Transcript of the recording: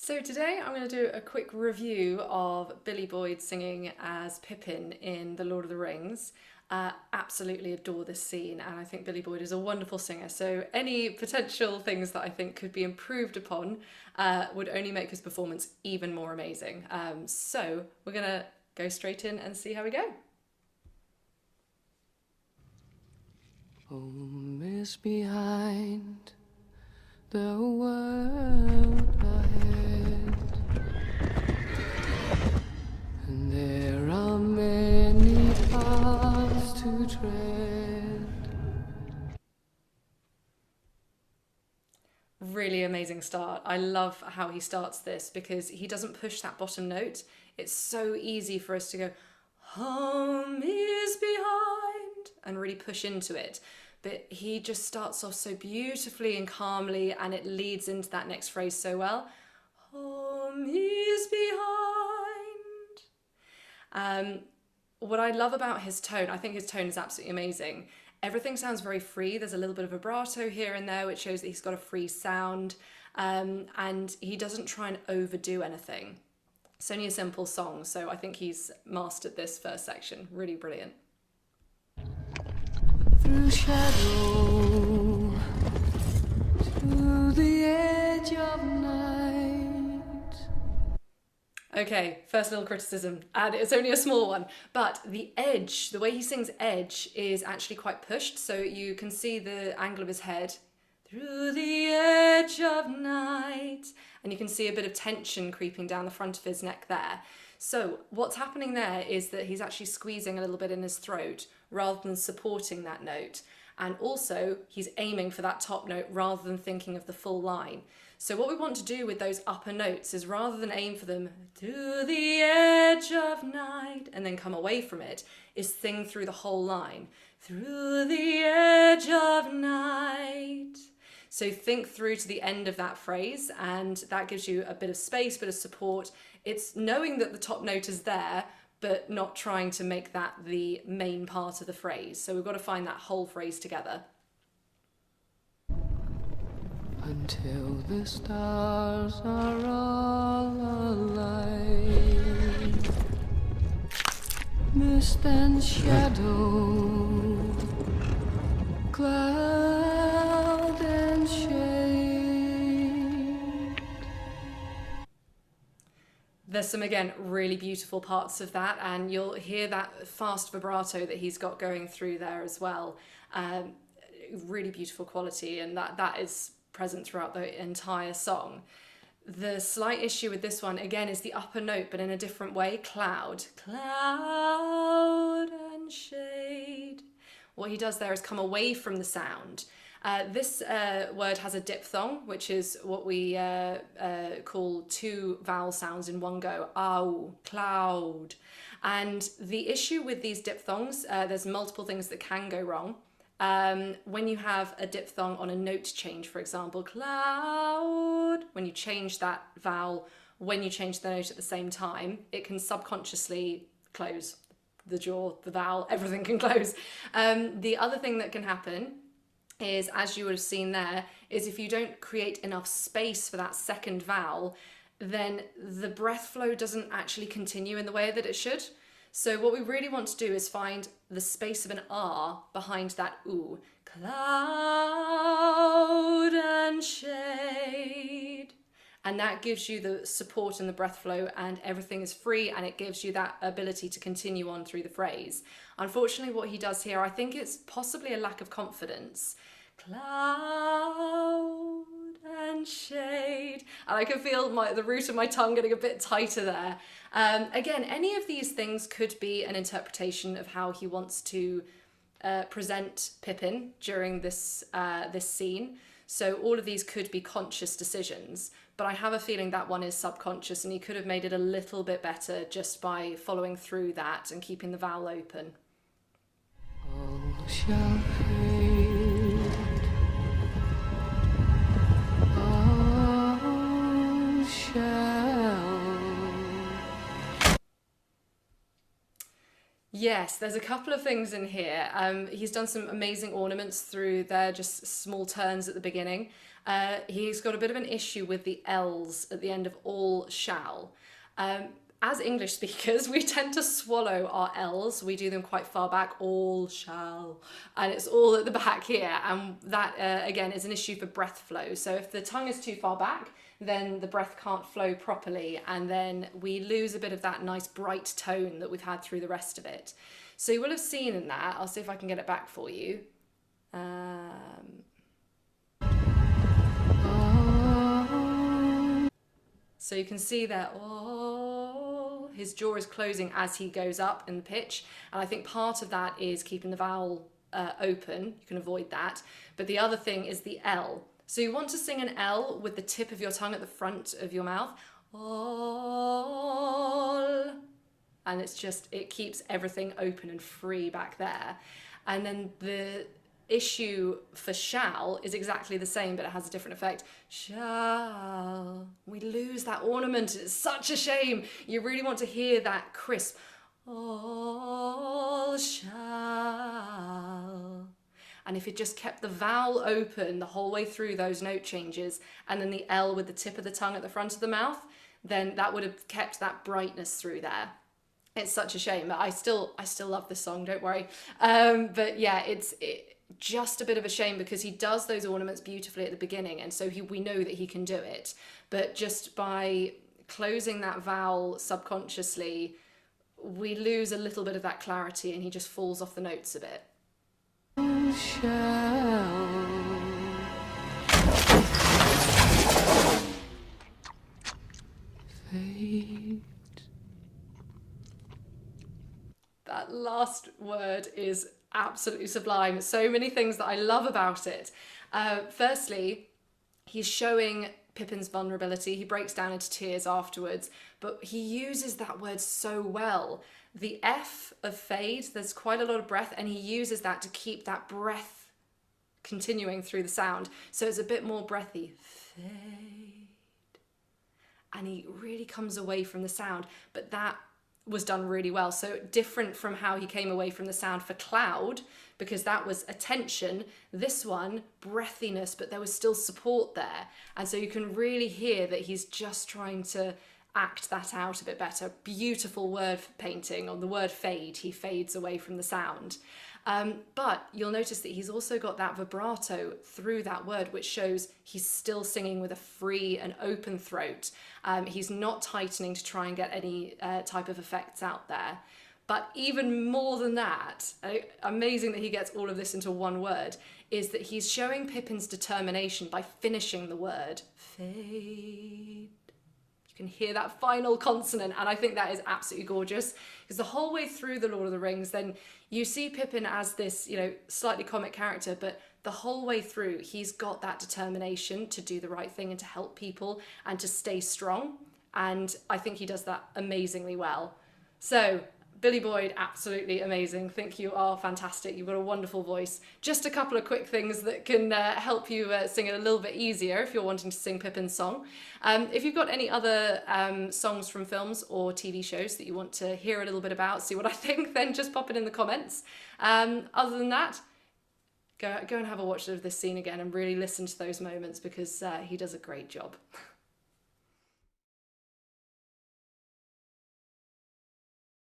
So today I'm going to do a quick review of Billy Boyd singing as Pippin in The Lord of the Rings. Absolutely adore this scene, and I think Billy Boyd is a wonderful singer, so any potential things that I think could be improved upon would only make his performance even more amazing. So we're going to go straight in and see how we go. Home is behind, the world ahead, and there are many paths to tread. Really amazing start. I love how he starts this because he doesn't push that bottom note. It's so easy for us to go, home is behind, and really push into it. But he just starts off so beautifully and calmly, and it leads into that next phrase so well. Home is behind. What I love about his tone, I think his tone is absolutely amazing. Everything sounds very free. There's a little bit of vibrato here and there, which shows that he's got a free sound, and he doesn't try and overdo anything. It's only a simple song, so I think he's mastered this first section. Really brilliant. Through shadow to the edge of night. Okay, first little criticism, and it's only a small one, but the edge, the way he sings edge is actually quite pushed, so you can see the angle of his head. Through the edge of night, and you can see a bit of tension creeping down the front of his neck there. So what's happening there is that he's actually squeezing a little bit in his throat rather than supporting that note. And also he's aiming for that top note rather than thinking of the full line. So what we want to do with those upper notes is rather than aim for them to the edge of night and then come away from it, is sing through the whole line. Through the edge of night. So think through to the end of that phrase, and that gives you a bit of space, bit of support. It's knowing that the top note is there, but not trying to make that the main part of the phrase. So we've got to find that whole phrase together. Until the stars are all alive, mist and shadow, cloud and shade. There's some, again, really beautiful parts of that, and you'll hear that fast vibrato that he's got going through there as well. Really beautiful quality, and that is present throughout the entire song. The slight issue with this one, again, is the upper note, but in a different way. Cloud, cloud and shade. What he does there is come away from the sound. This word has a diphthong, which is what we call two vowel sounds in one go. Ow, cloud. And the issue with these diphthongs, there's multiple things that can go wrong. When you have a diphthong on a note change, for example, cloud, when you change that vowel, when you change the note at the same time, it can subconsciously close. The jaw, the vowel, everything can close. The other thing that can happen is, as you would have seen there, is if you don't create enough space for that second vowel, then the breath flow doesn't actually continue in the way that it should. So what we really want to do is find the space of an R behind that oo. Cloud and shade. And that gives you the support and the breath flow, and everything is free, and it gives you that ability to continue on through the phrase. Unfortunately, what he does here, I think it's possibly a lack of confidence. Cloud and shade. And I can feel the root of my tongue getting a bit tighter there. Again, any of these things could be an interpretation of how he wants to present Pippin during this scene. So all of these could be conscious decisions, but I have a feeling that one is subconscious, and he could have made it a little bit better just by following through that and keeping the vowel open. All shall fade, all shall. Yes, there's a couple of things in here. He's done some amazing ornaments through there, just small turns at the beginning. He's got a bit of an issue with the L's at the end of all shall. As English speakers, we tend to swallow our L's. We do them quite far back, all shall, and it's all at the back here. And that, again, is an issue for breath flow. So if the tongue is too far back, then the breath can't flow properly, and then we lose a bit of that nice bright tone that we've had through the rest of it. So you will have seen in that, I'll see if I can get it back for you. So you can see there, oh, his jaw is closing as he goes up in the pitch. And I think part of that is keeping the vowel open. You can avoid that. But the other thing is the L. So you want to sing an L with the tip of your tongue at the front of your mouth. All. And it's just, it keeps everything open and free back there. And then the issue for shall is exactly the same, but it has a different effect. Shall. We lose that ornament. It's such a shame. You really want to hear that crisp. All shall. And if it just kept the vowel open the whole way through those note changes, and then the L with the tip of the tongue at the front of the mouth, then that would have kept that brightness through there. It's such a shame, but I still love this song, don't worry. But yeah, it's just a bit of a shame because he does those ornaments beautifully at the beginning, and so we know that he can do it. But just by closing that vowel subconsciously, we lose a little bit of that clarity, and he just falls off the notes a bit. Shall fade. That last word is absolutely sublime. So many things that I love about it. Firstly, he's showing Pippin's vulnerability. He breaks down into tears afterwards, but he uses that word so well. The F of fade, there's quite a lot of breath, and he uses that to keep that breath continuing through the sound. So it's a bit more breathy. Fade. And he really comes away from the sound, but that was done really well. So different from how he came away from the sound for cloud, because that was attention. This one, breathiness, but there was still support there. And so you can really hear that he's just trying to act that out a bit better. Beautiful word painting on the word fade. He fades away from the sound. But you'll notice that he's also got that vibrato through that word, which shows he's still singing with a free and open throat. He's not tightening to try and get any type of effects out there. But even more than that, amazing that he gets all of this into one word, is that he's showing Pippin's determination by finishing the word. Fade. You can hear that final consonant, and I think that is absolutely gorgeous, because the whole way through The Lord of the Rings, then you see Pippin as this, slightly comic character, but the whole way through, he's got that determination to do the right thing and to help people and to stay strong, and I think he does that amazingly well. So, Billy Boyd, absolutely amazing. Think you are fantastic. You've got a wonderful voice. Just a couple of quick things that can help you sing it a little bit easier if you're wanting to sing Pippin's song. If you've got any other songs from films or TV shows that you want to hear a little bit about, see what I think, then just pop it in the comments. Other than that, go and have a watch of this scene again and really listen to those moments, because he does a great job.